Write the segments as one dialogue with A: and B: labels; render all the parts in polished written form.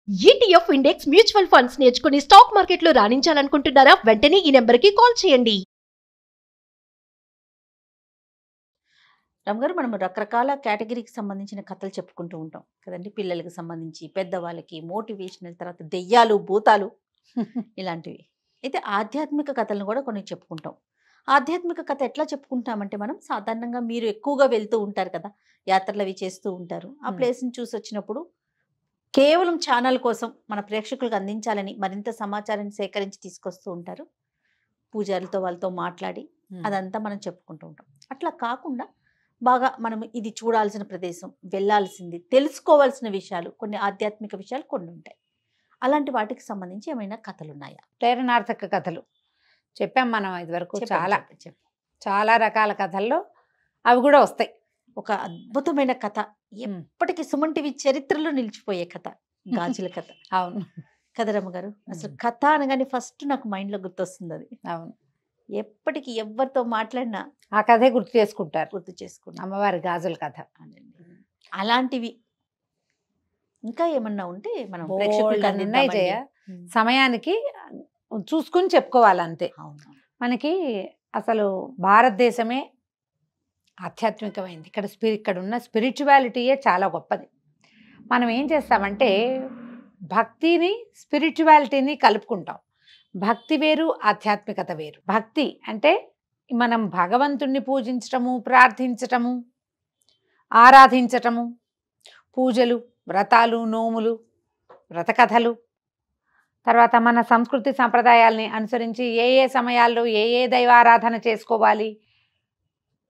A: ETF index mutual funds నేర్చుకుని stock మార్కెట్లో రాణించాలనుకుంటున్నారా? వెంటనే ఈ నెంబర్కి కాల్ చేయండి.
B: రామ్ గారు, మనం రకరకాల కేటగిరీకి సంబంధించిన కథలు చెప్పుకుంటూ ఉంటాం కదండి. పిల్లలకి సంబంధించి, పెద్దవాళ్ళకి, మోటివేషనల్, తర్వాత దెయ్యాలు, భూతాలు ఇలాంటివి. అయితే ఆధ్యాత్మిక కథలను కూడా కొన్ని చెప్పుకుంటాం. ఆధ్యాత్మిక కథ ఎట్లా చెప్పుకుంటామంటే, మనం సాధారణంగా మీరు ఎక్కువగా వెళ్తూ ఉంటారు కదా, యాత్రలు అవి చేస్తూ ఉంటారు. ఆ ప్లేస్ని చూసి వచ్చినప్పుడు కేవలం ఛానల్ కోసం మన ప్రేక్షకులకు అందించాలని మరింత సమాచారాన్ని సేకరించి తీసుకొస్తూ ఉంటారు. పూజారులతో వాళ్ళతో మాట్లాడి అదంతా మనం చెప్పుకుంటూ ఉంటాం. అట్లా కాకుండా బాగా మనం ఇది చూడాల్సిన ప్రదేశం, వెళ్ళాల్సింది, తెలుసుకోవాల్సిన విషయాలు, కొన్ని ఆధ్యాత్మిక విషయాలు కొన్ని ఉంటాయి. అలాంటి వాటికి సంబంధించి ఏమైనా కథలు ఉన్నాయా?
C: ప్రేరణార్థక కథలు చెప్పాం మనం ఇదివరకు. చాలా రకాల కథల్లో అవి కూడా వస్తాయి.
B: ఒక అద్భుతమైన కథ, ఎప్పటికీ సుమన్ టీవీ చరిత్రలో నిలిచిపోయే కథ, గాజుల కథ.
C: అవును
B: కదరమ్మ గారు, అసలు కథ అనగానే ఫస్ట్ నాకు మైండ్లో గుర్తొస్తుంది అది.
C: అవును,
B: ఎప్పటికీ ఎవరితో మాట్లాడినా
C: ఆ కథే గుర్తు చేసుకుంటారు. అమ్మవారి గాజుల కథ.
B: అలాంటివి ఇంకా ఏమన్నా ఉంటే మనం
C: ఉన్నాయి జయ, సమయానికి చూసుకుని చెప్పుకోవాలంతే. మనకి అసలు భారతదేశమే ఆధ్యాత్మికమైంది. ఇక్కడ ఉన్న స్పిరిచువాలిటీయే చాలా గొప్పది. మనం ఏం చేస్తామంటే భక్తిని స్పిరిచువాలిటీని కలుపుకుంటాం. భక్తి వేరు, ఆధ్యాత్మికత వేరు. భక్తి అంటే మనం భగవంతుణ్ణి పూజించటము, ప్రార్థించటము, ఆరాధించటము, పూజలు, వ్రతాలు, నోములు, వ్రతకథలు, తర్వాత మన సంస్కృతి సంప్రదాయాల్ని అనుసరించి ఏ ఏ సమయాల్లో ఏ ఏ దైవారాధన చేసుకోవాలి,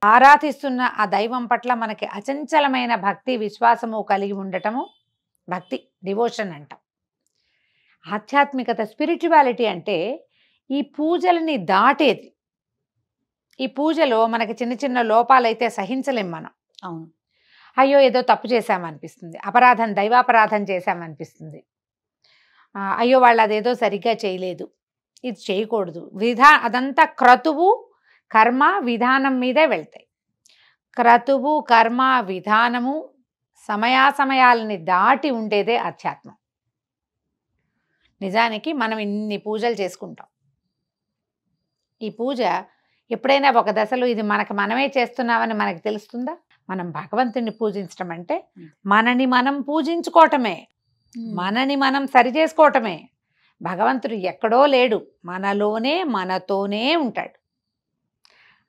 C: ఆరాధిస్తున్న ఆ దైవం పట్ల మనకి అచంచలమైన భక్తి విశ్వాసము కలిగి ఉండటము భక్తి, డివోషన్ అంటాం. ఆధ్యాత్మికత, స్పిరిచువాలిటీ అంటే ఈ పూజలని దాటేది. ఈ పూజలో మనకి చిన్న చిన్న లోపాలైతే సహించలేం మనం.
B: అవును,
C: అయ్యో ఏదో తప్పు చేశామనిపిస్తుంది, అపరాధం, దైవాపరాధం చేశామనిపిస్తుంది. అయ్యో వాళ్ళు అదేదో సరిగ్గా చేయలేదు, ఇది చేయకూడదు. అదంతా క్రతువు, కర్మ, విధానం మీదే వెళ్తాయి. క్రతువు, కర్మ, విధానము, సమయాసమయాలని దాటి ఉండేదే ఆధ్యాత్మం. నిజానికి మనం ఇన్ని పూజలు చేసుకుంటాం. ఈ పూజ ఎప్పుడైనా ఒక దశలో ఇది మనమే చేస్తున్నామని మనకి తెలుస్తుందా? మనం భగవంతుని పూజించడం అంటే మనని మనం పూజించుకోవటమే, మనని మనం సరి చేసుకోవటమే. భగవంతుడు ఎక్కడో లేడు, మనలోనే మనతోనే ఉంటాడు.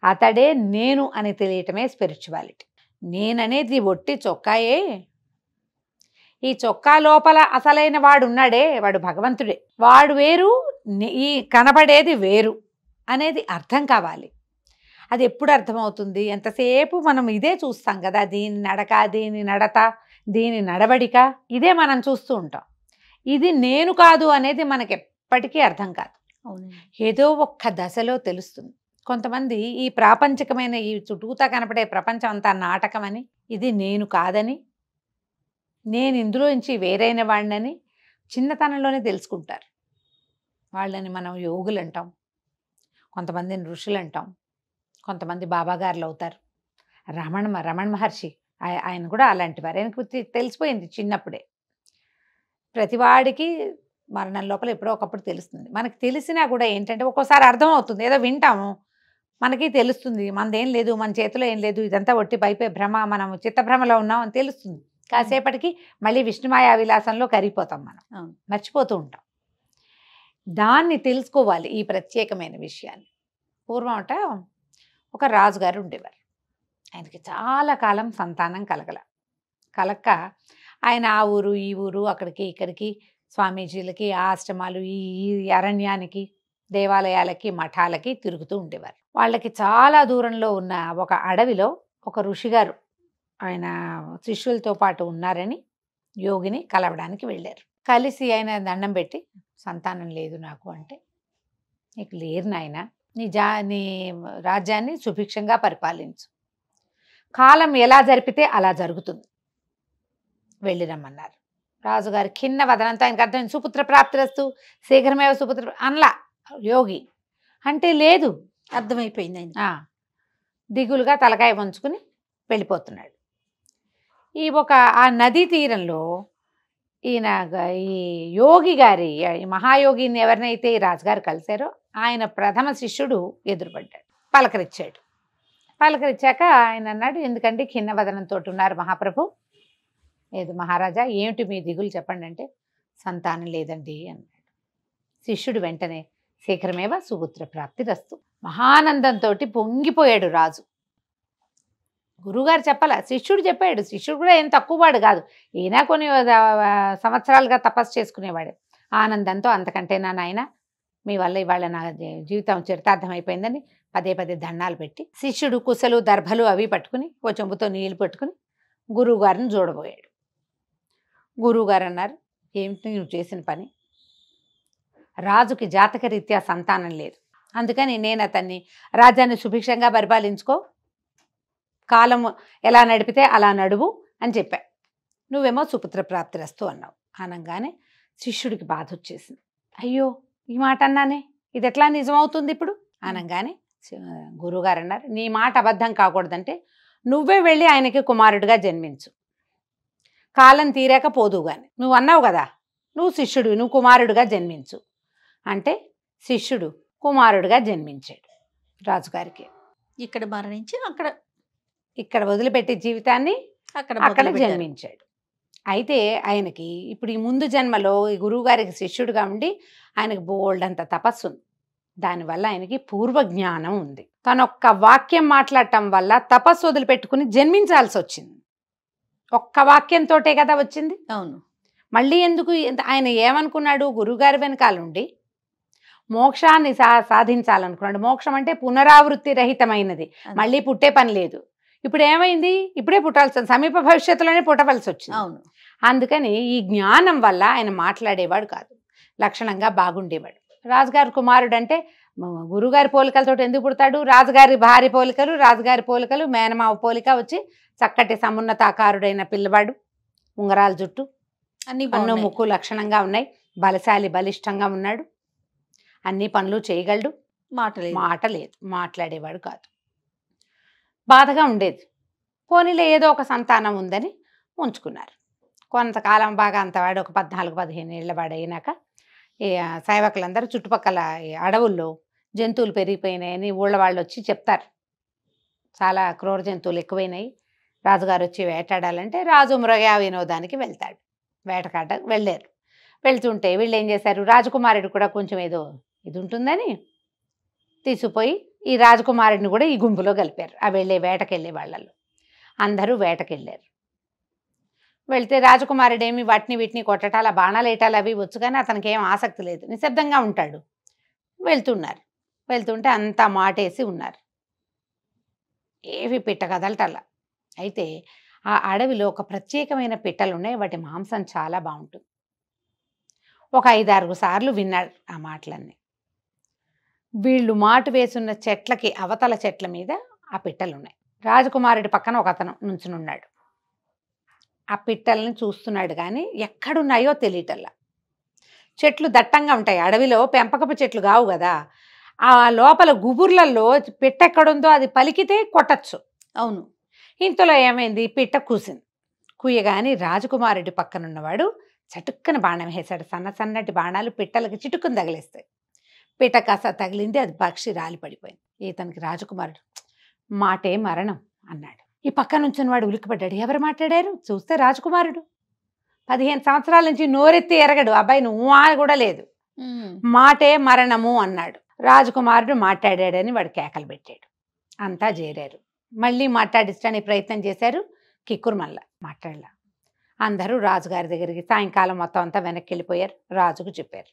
C: అతడే నేను అని తెలియటమే స్పిరిచువాలిటీ. నేననేది ఒట్టి చొక్కాయే. ఈ చొక్కా లోపల అసలైన వాడు ఉన్నాడే, వాడు భగవంతుడే. వాడు వేరు, ఈ కనబడేది వేరు అనేది అర్థం కావాలి. అది ఎప్పుడు అర్థమవుతుంది? ఎంతసేపు మనం ఇదే చూస్తాం కదా, దీని నడక, దీని నడత, దీని నడవడిక, ఇదే మనం చూస్తూ ఉంటాం. ఇది నేను కాదు అనేది మనకి ఎప్పటికీ అర్థం కాదు. ఏదో ఒక్క దశలో తెలుస్తుంది. కొంతమంది ఈ ప్రాపంచికమైన ఈ చుట్టూతా కనపడే ప్రపంచం అంతా నాటకమని, ఇది నేను కాదని, నేను ఇందులో నుంచి వేరైన వాడినని చిన్నతనంలోనే తెలుసుకుంటారు. వాళ్ళని మనం యోగులు అంటాం, కొంతమందిని ఋషులు అంటాం, కొంతమంది బాబాగారులు అవుతారు. రమణ మహర్షి ఆయన కూడా అలాంటి వారు. ఆయనకు తెలిసిపోయింది చిన్నప్పుడే. ప్రతివాడికి మరణం లోపల ఎప్పుడో ఒకప్పుడు తెలుస్తుంది. మనకి తెలిసినా కూడా ఏంటంటే ఒక్కోసారి అర్థం అవుతుంది, ఏదో వింటాము, మనకి తెలుస్తుంది మనదేం లేదు, మన చేతిలో ఏం లేదు, ఇదంతా ఒట్టి పైపే భ్రమ, మనం చిత్తభ్రమలో ఉన్నాం అని తెలుస్తుంది. కాసేపటికి మళ్ళీ విష్ణుమాయా విలాసంలో కరిగిపోతాం, మనం మర్చిపోతూ ఉంటాం. దాన్ని తెలుసుకోవాలి, ఈ ప్రత్యేకమైన విషయాన్ని. పూర్వం అట ఒక రాజుగారు ఉండేవారు. ఆయనకి చాలా కాలం సంతానం కలక్క ఆయన ఆ ఊరు ఈ ఊరు, అక్కడికి ఇక్కడికి, స్వామీజీలకి, ఆశ్రమాలు, ఈ అరణ్యానికి, దేవాలయాలకి, మఠాలకి తిరుగుతూ ఉండేవారు. వాళ్ళకి చాలా దూరంలో ఉన్న ఒక అడవిలో ఒక ఋషిగారు ఆయన శిష్యులతో పాటు ఉన్నారని యోగిని కలవడానికి వెళ్ళారు. కలిసి ఆయన దండం పెట్టి, సంతానం లేదు నాకు అంటే, నీకు లేరు నాయన, నీ రాజ్యాన్ని సుభిక్షంగా పరిపాలించు, కాలం ఎలా జరిపితే అలా జరుగుతుంది, వెళ్ళిరమ్మన్నారు. రాజుగారు ఖిన్న వదనంతో ఆయనకు అర్థం, సుపుత్ర ప్రాప్తిరస్తు శీఘ్రమేవ సుపుత్ర అనలా యోగి అంటే, లేదు
B: అర్థమైపోయింది. ఆయన
C: దిగులుగా తలకాయ వంచుకుని వెళ్ళిపోతున్నాడు. ఆ నదీ తీరంలో ఈ యోగి గారి ఈ మహాయోగిని ఎవరినైతే ఈ రాజుగారు కలిశారో ఆయన ప్రథమ శిష్యుడు ఎదురుపడ్డాడు, పలకరించాడు. పలకరించాక ఆయన అన్నాడు, ఎందుకంటే ఖిన్నవదనంతో ఉన్నారు మహాప్రభు. లేదు మహారాజా, ఏమిటి మీ దిగులు చెప్పండి అంటే, సంతానం లేదండి అన్నాడు. శిష్యుడు వెంటనే శీఘ్రమేవ సుపుత్ర ప్రాప్తి రస్తు. మహానందంతో పొంగిపోయాడు రాజు. గురువుగారు చెప్పాల, శిష్యుడు చెప్పాడు. శిష్యుడు కూడా ఏం తక్కువవాడు కాదు, ఈయన కొన్ని సంవత్సరాలుగా తపస్సు చేసుకునేవాడు. ఆనందంతో, అంతకంటే నా నాయన మీ వల్ల ఇవాళ నా జీవితం చరితార్థం అయిపోయిందని పదే పదే దండాలు పెట్టి, శిష్యుడు కుసలు దర్భలు అవి పట్టుకుని ఓ చెంబుతో నీళ్లు పట్టుకుని గురువుగారిని చూడబోయాడు. గురువుగారు అన్నారు, ఏమిటి నువ్వు చేసిన పని? రాజుకి జాతకరీత్యా సంతానం లేదు, అందుకని నేను అతన్ని రాజ్యాన్ని సుభిక్షంగా పరిపాలించుకో, కాలం ఎలా నడిపితే అలా నడువు అని చెప్పా. నువ్వేమో సుపుత్ర ప్రాప్తిరస్తు అన్నావు. అనగానే శిష్యుడికి బాధ వచ్చేసింది. అయ్యో, ఈ మాట అన్నానే, ఇది ఎట్లా నిజమవుతుంది ఇప్పుడు అనగానే గురువుగారు అన్నారు, నీ మాట అబద్ధం కాకూడదంటే నువ్వే వెళ్ళి ఆయనకి కుమారుడిగా జన్మించు, కాలం తీరాక పోదు గాని. నువ్వు అన్నావు కదా, నువ్వు శిష్యుడు, నువ్వు కుమారుడిగా జన్మించు అంటే శిష్యుడు కుమారుడిగా జన్మించాడు రాజుగారికి.
B: ఇక్కడ మరణించి
C: ఇక్కడ వదిలిపెట్టే జీవితాన్ని అక్కడ జన్మించాడు. అయితే ఆయనకి ఇప్పుడు ఈ ముందు జన్మలో ఈ గురువుగారికి శిష్యుడుగా ఉండి ఆయనకు బోల్డ్ అంత తపస్సు ఉంది. దానివల్ల ఆయనకి పూర్వజ్ఞానం ఉంది. తను ఒక్క వాక్యం మాట్లాడటం వల్ల తపస్సు వదిలిపెట్టుకుని జన్మించాల్సి వచ్చింది. ఒక్క వాక్యంతోటే కదా వచ్చింది.
B: అవును.
C: మళ్ళీ ఎందుకు? ఆయన ఏమనుకున్నాడు? గురువుగారి వెనకాలండి మోక్షాన్ని సాధించాలనుకున్నాడు. మోక్షం అంటే పునరావృత్తి రహితమైనది, మళ్ళీ పుట్టే పని లేదు. ఇప్పుడు ఏమైంది? ఇప్పుడే పుట్టాల్సి, సమీప భవిష్యత్తులోనే పుట్టవలసి వచ్చింది.
B: అవును.
C: అందుకని ఈ జ్ఞానం వల్ల ఆయన మాట్లాడేవాడు కాదు, లక్షణంగా బాగుండేవాడు. రాజుగారి కుమారుడు అంటే గురుగారి పోలికలతో ఎందుకు పుడతాడు? రాజుగారి భార్య పోలికలు, రాజుగారి పోలికలు, మేనమావ పోలిక వచ్చి చక్కటి సమున్నతాకారుడైన పిల్లవాడు, ఉంగరాల జుట్టు, అన్ను ముక్కు లక్షణంగా ఉన్నాయి, బలశాలి బలిష్టంగా ఉన్నాడు, అన్ని పనులు చేయగలడు. మాట లేదు, మాట్లాడేవాడు కాదు. బాధగా ఉండేది. పోనీలే ఏదో ఒక సంతానం ఉందని ఉంచుకున్నారు. కొంతకాలం బాగా అంతవాడు ఒక 14-15 ఏళ్ళ వాడు అయినాక ఈ సేవకులందరూ చుట్టుపక్కల అడవుల్లో జంతువులు పెరిగిపోయినాయని ఊళ్ళ వాళ్ళు వచ్చి చెప్తారు. చాలా క్రూర జంతువులు ఎక్కువైనాయి, రాజుగారు వచ్చి వేటాడాలంటే రాజు మృగయా వినోదానికి వెళ్తాడు. వేటకాట వెళ్ళారు. వెళ్తుంటే వీళ్ళు ఏం చేశారు, రాజకుమారుడు కూడా కొంచెం ఏదో ఇది ఉంటుందని తీసుకుపోయి ఈ రాజకుమారుడిని కూడా ఈ గుంపులో కలిపారు. ఆ వేటకెళ్ళే వాళ్ళలో అందరూ వేటకెళ్ళారు. వెళ్తే రాజకుమారుడు ఏమి వాటిని వీటిని కొట్టటాల, బాణాలు వేయటాలు అవి వచ్చు, కానీ అతనికి ఏం ఆసక్తి లేదు, నిశ్శబ్దంగా ఉంటాడు. వెళ్తుంటే అంతా మాటేసి ఉన్నారు, ఏవి పిట్ట కదలటల్లా. అయితే ఆ అడవిలో ఒక ప్రత్యేకమైన పిట్టలు ఉన్నాయి, వాటి మాంసం చాలా బాగుంటుంది. ఒక 5-6 సార్లు విన్నాడు ఆ మాటలన్నీ. వీళ్ళు మాటు వేసున్న చెట్లకి అవతల చెట్ల మీద ఆ పిట్టలున్నాయి. రాజకుమారుడి పక్కన ఒక అతను నుంచునున్నాడు. ఆ పిట్టల్ని చూస్తున్నాడు, కానీ ఎక్కడున్నాయో తెలియటల్లా. చెట్లు దట్టంగా ఉంటాయి, అడవిలో పెంపకపు చెట్లు కావు కదా. ఆ లోపల గుబుర్లలో పిట్ట ఎక్కడుందో అది పలికితే కొట్టచ్చు.
B: అవును.
C: ఇంతలో ఏమైంది, పిట్ట కూసింది. కూయగాని రాజకుమారుడి పక్కనున్నవాడు చటుక్కన బాణం వేశాడు. సన్నటి బాణాలు పిట్టలకి చిటుక్కుని తగిలేస్తాయి. పిట్ట కాస్త తగిలింది, అది పక్షి రాలి పడిపోయింది. ఇతనికి రాజకుమారుడు మాటే మరణం అన్నాడు. ఈ పక్క నుంచిన వాడు ఉలిక్కిపడ్డాడు. ఎవరు మాట్లాడారు? చూస్తే రాజకుమారుడు. 15 సంవత్సరాల నుంచి నోరెత్తి ఎరగడు, అబ్బాయి నువ్వు కూడా లేదు. మాటే మరణము అన్నాడు. రాజకుమారుడు మాట్లాడాడని వాడు కేకలు పెట్టాడు. అంతా చేరారు, మళ్ళీ మాట్లాడించడానికి ప్రయత్నం చేశారు. కిక్కురు మళ్ళా మాట్లాడలా. అందరూ రాజుగారి దగ్గరికి సాయంకాలం మొత్తం అంతా వెనక్కి వెళ్ళిపోయారు. రాజుకు చెప్పారు,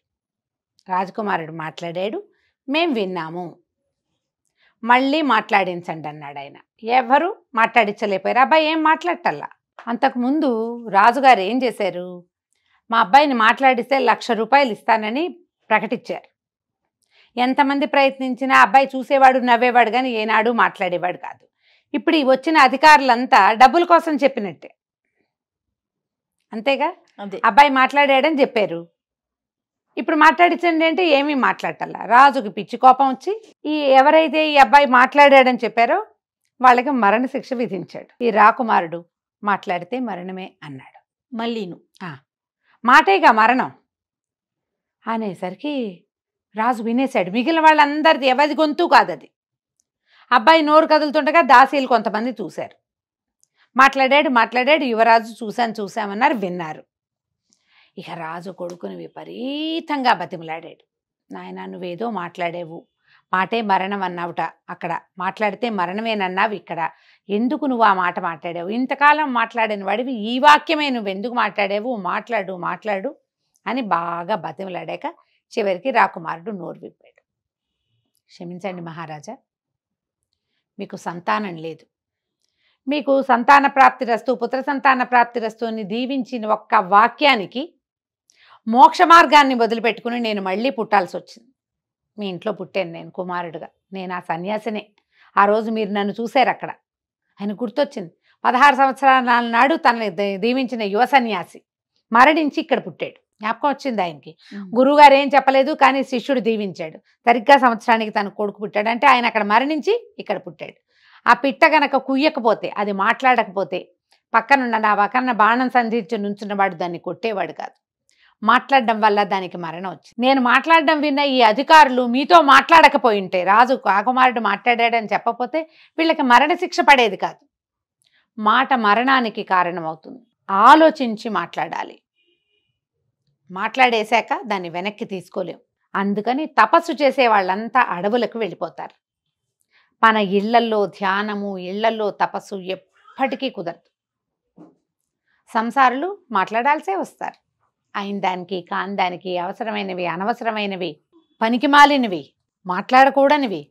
C: రాజకుమారుడు మాట్లాడాడు, మేం విన్నాము, మళ్ళీ మాట్లాడించండి అన్నాడు ఆయన. ఎవరు మాట్లాడించలేకపోయారు. అబ్బాయి ఏం మాట్లాడటల్లా. అంతకుముందు రాజుగారు ఏం చేశారు, మా అబ్బాయిని మాట్లాడిస్తే 1,00,000 రూపాయలు ఇస్తానని ప్రకటించారు. ఎంతమంది ప్రయత్నించినా అబ్బాయి చూసేవాడు, నవ్వేవాడు, కానీ ఏనాడు మాట్లాడేవాడు కాదు. ఇప్పుడు ఈ వచ్చిన అధికారులంతా డబ్బుల కోసం చెప్పినట్టే, అంతేగా. అబ్బాయి మాట్లాడాడని చెప్పారు, ఇప్పుడు మాట్లాడించండి అంటే ఏమీ మాట్లాడటల్లా. రాజుకి పిచ్చి కోపం వచ్చి ఎవరైతే ఈ అబ్బాయి మాట్లాడాడని చెప్పారో వాళ్ళకి మరణశిక్ష విధించాడు. ఈ రాకుమారుడు మాట్లాడితే మరణమే అన్నాడు. మాటేగా మరణం అనేసరికి రాజు వినేశాడు. మిగిలిన వాళ్ళందరిది ఎవరి గొంతు కాదు అది. అబ్బాయి నోరు కదులుతుండగా దాసీలు కొంతమంది చూశారు. మాట్లాడాడు. యువరాజు చూశామన్నారు, విన్నారు. ఇక రాజు కొడుకుని విపరీతంగా బతిమలాడాడు. నాయన, నువ్వేదో మాట్లాడేవు, మాటే మరణం అన్నావుట, అక్కడ మాట్లాడితే మరణమేనన్నావు, ఇక్కడ ఎందుకు నువ్వు ఆ మాట మాట్లాడావు? ఇంతకాలం మాట్లాడిన వాడివి ఈ వాక్యమే నువ్వెందుకు మాట్లాడావు? మాట్లాడు అని బాగా బతిమలాడాక చివరికి రాకుమారుడు నోరు విప్పాడు. క్షమించండి మహారాజా, మీకు సంతానం లేదు, మీకు సంతాన ప్రాప్తిరస్తు, పుత్ర సంతాన ప్రాప్తిరస్తు అని దీవించిన ఒక్క వాక్యానికి మోక్ష మార్గాన్ని వదిలిపెట్టుకుని నేను మళ్ళీ పుట్టాల్సి వచ్చింది. మీ ఇంట్లో పుట్టాను నేను కుమారుడుగా, నేను ఆ సన్యాసినే. ఆ రోజు మీరు నన్ను చూశారు అక్కడ. ఆయన గుర్తొచ్చింది. 16 సంవత్సరాల నాడు తనని దీవించిన యువ సన్యాసి మరణించి ఇక్కడ పుట్టాడు. జ్ఞాపకం వచ్చింది ఆయనకి. గురువుగారు ఏం చెప్పలేదు, కానీ శిష్యుడు దీవించాడు. సరిగ్గా సంవత్సరానికి తన కొడుకు పుట్టాడు. అంటే ఆయన అక్కడ మరణించి ఇక్కడ పుట్టాడు. ఆ పిట్ట గనక కుయ్యకపోతే, అది మాట్లాడకపోతే, పక్కన బాణం సంధించి నుంచున్నవాడు దాన్ని కొట్టేవాడు కాదు. మాట్లాడడం వల్ల దానికి మరణం వచ్చింది. నేను మాట్లాడడం విన్న ఈ అధికారులు మీతో మాట్లాడకపోయి ఉంటే, రాజు రాకుమారుడు మాట్లాడాడని చెప్పకపోతే వీళ్ళకి మరణశిక్ష పడేది కాదు. మాట మరణానికి కారణమవుతుంది. ఆలోచించి మాట్లాడాలి. మాట్లాడేశాక దాన్ని వెనక్కి తీసుకోలేం. అందుకని తపస్సు చేసే వాళ్ళంతా అడవులకు వెళ్ళిపోతారు. మన ఇళ్లల్లో ధ్యానము, ఇళ్లల్లో తపస్సు ఎప్పటికీ కుదరదు. సంసారులు మాట్లాడాల్సే వస్తారు. అయిన దానికి కాని దానికి, అవసరమైనవి అనవసరమైనవి, పనికిమాలినవి, మాట్లాడకూడనివి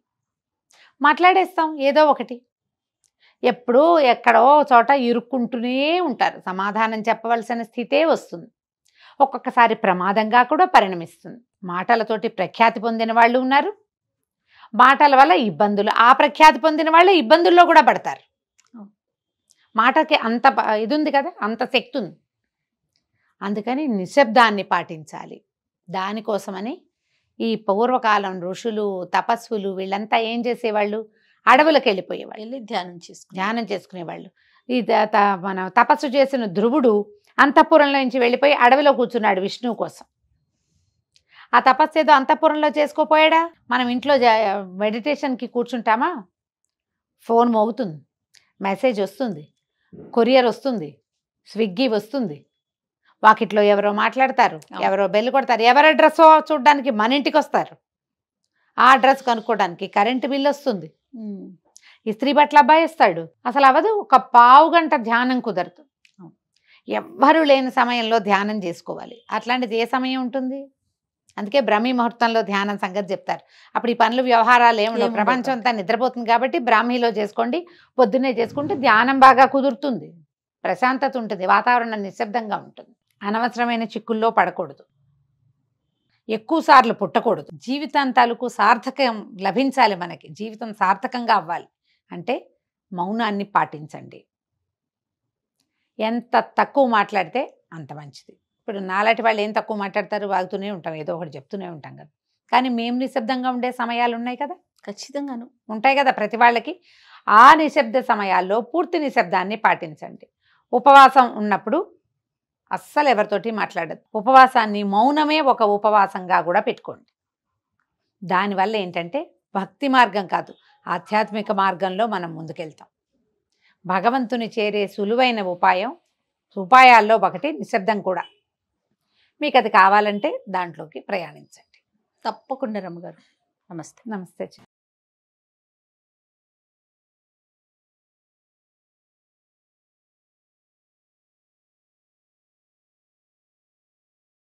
C: మాట్లాడేస్తాం ఏదో ఒకటి. ఎప్పుడూ ఎక్కడో చోట ఇరుక్కుంటూనే ఉంటారు. సమాధానం చెప్పవలసిన స్థితే వస్తుంది. ఒక్కొక్కసారి ప్రమాదంగా కూడా పరిణమిస్తుంది. మాటలతోటి ప్రఖ్యాతి పొందిన వాళ్ళు ఉన్నారు, మాటల వల్ల ఇబ్బందులు, ఆ ప్రఖ్యాతి పొందిన వాళ్ళు ఇబ్బందుల్లో కూడా పడతారు. మాటకి అంత ఇది ఉంది కదా, అంత శక్తి ఉంది. అందుకని నిశ్శబ్దాన్ని పాటించాలి. దానికోసమని ఈ పూర్వకాలం ఋషులు, తపస్సులు వీళ్ళంతా ఏం చేసేవాళ్ళు? అడవులకు వెళ్ళిపోయేవాళ్ళు,
B: వెళ్ళి
C: ధ్యానం చేసుకునేవాళ్ళు. ఈ మన తపస్సు చేసిన ధ్రువుడు అంతఃపురంలో నుంచి వెళ్ళిపోయి అడవిలో కూర్చున్నాడు విష్ణువు కోసం. ఆ తపస్సు ఏదో అంతఃపురంలో చేసుకోపోయాడా? మనం ఇంట్లో మెడిటేషన్కి కూర్చుంటామా, ఫోన్ మోగుతుంది, మెసేజ్ వస్తుంది, కొరియర్ వస్తుంది, స్విగ్గీ వస్తుంది, వాకిట్లో ఎవరో మాట్లాడతారు, ఎవరో బెల్ కొడతారు, ఎవరి డ్రెస్ చూడడానికి మన ఇంటికి వస్తారు, ఆ డ్రెస్ కనుక్కోవడానికి కరెంటు బిల్ వస్తుంది, ఇస్త్రీ బట్టల అబ్బాయి వస్తాడు. అసలు అవదు. ఒక పావు గంట ధ్యానం కుదరదు. ఎవ్వరూ లేని సమయంలో ధ్యానం చేసుకోవాలి. అట్లాంటిది ఏ సమయం ఉంటుంది? అందుకే బ్రాహ్మీ ముహూర్తంలో ధ్యానం సంగతి చెప్తారు. అప్పుడు ఈ పనులు వ్యవహారాలు ఏముండవు, ప్రపంచం అంతా నిద్రపోతుంది. కాబట్టి బ్రాహ్మీలో చేసుకోండి, పొద్దున్నే చేసుకుంటే ధ్యానం బాగా కుదురుతుంది, ప్రశాంతత ఉంటుంది, వాతావరణం నిశ్శబ్దంగా ఉంటుంది. అనవసరమైన చిక్కుల్లో పడకూడదు, ఎక్కువ సార్లు పుట్టకూడదు. జీవితం తాలూకు సార్థకం లభించాలి మనకి, జీవితం సార్థకంగా అవ్వాలి అంటే మౌనాన్ని పాటించండి. ఎంత తక్కువ మాట్లాడితే అంత మంచిది. ఇప్పుడు నాలాంటి వాళ్ళు ఏం తక్కువ మాట్లాడతారు, వాగుతూనే ఉంటాం, ఏదో ఒకటి చెప్తూనే ఉంటాం కదా. కానీ మేము నిశ్శబ్దంగా ఉండే సమయాలు ఉన్నాయి కదా,
B: ఖచ్చితంగాను
C: ఉంటాయి కదా ప్రతి వాళ్ళకి. ఆ నిశ్శబ్ద సమయాల్లో పూర్తి నిశ్శబ్దాన్ని పాటించండి. ఉపవాసం ఉన్నప్పుడు అస్సలు ఎవరితోటి మాట్లాడదు. ఉపవాసాన్ని మౌనమే ఒక ఉపవాసంగా కూడా పెట్టుకోండి. దానివల్ల ఏంటంటే భక్తి మార్గం కాదు, ఆధ్యాత్మిక మార్గంలో మనం ముందుకెళ్తాం. భగవంతుని చేరే సులువైన ఉపాయాల్లో ఒకటి నిశ్శబ్దం కూడా. మీకు అది కావాలంటే దాంట్లోకి ప్రయాణించండి.
B: తప్పకుండా రమ్మగారు. నమస్తే.
C: నమస్తే.